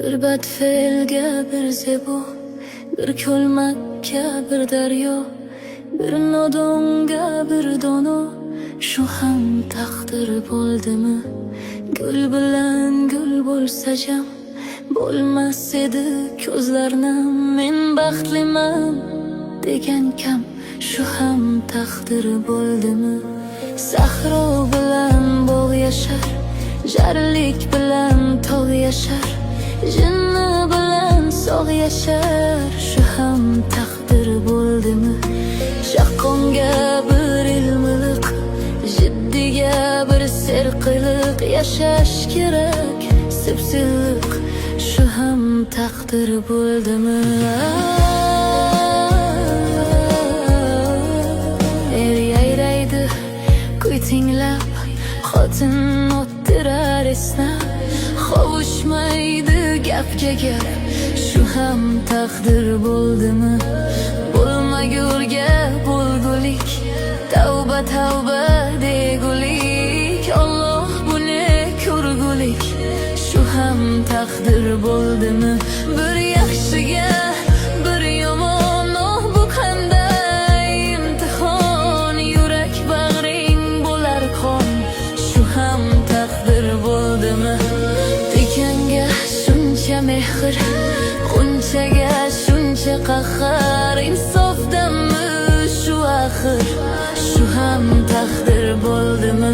Bir badfelga bir zebo, bir ko'lmakka bir daryo, bir nodonga bir dono, shu ham taqdir bo'ldimi? Gul bilan gul bo'lsa jam, bo'lmas edi ko'zlarnim. Men baxtliman degan kam, shu ham taqdir bo'ldimi? Sahro bilan bog' yashar, jarlik bilan tog' yashar, jinni bilan sog' yashar, shu ham taqdir bo'ldimi? Shaqqonga bir ilmiliq, jiddiga bir serqiliq yashash kerak, sipsilliq, shu ham taqdir bo'ldimi? Er yayraydi kuy tinglab, xotin o'ttirar esnab, qovushmaydi gapga gap, shu ham taqdir bo'ldimi? Bo'lmagurga bo'lgulik, tavba tavba degulik, Alloh buni ko'rgulik, shu ham taqdir bo'ldimi? Bir yaxshiga bir yomon, oh bu qanday imtihon, yurak bag'ring bo'lar qon, shu ham taqdir bo'ldimi? Tikanga shuncha mehr, g'unchaga shuncha qahr, insofdanmi shu axir, shu ham taqdir bo'ldimi?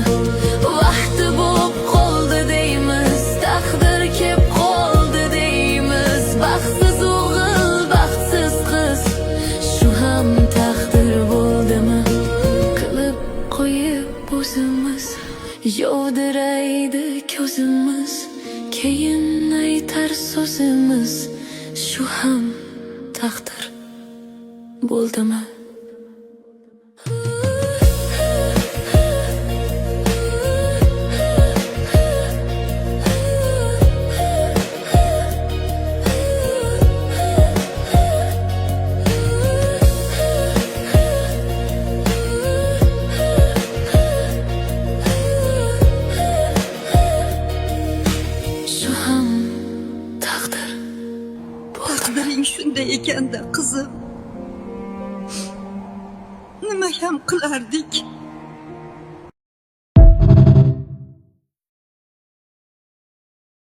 Vaqti bo'p qoldi deymiz, taqdir kep qoldi deymiz, baxtsiz o'g'il, baxtsiz qiz, shu ham taqdir bo'ldimi? Qilib qo'yib o'zimiz, yovdiraydi ko'zimiz, keyin aytar so'zimiz, shu ham taqdir bo'ldimi? Taqdiring shunday ekanda qizim, nima ham qilardik?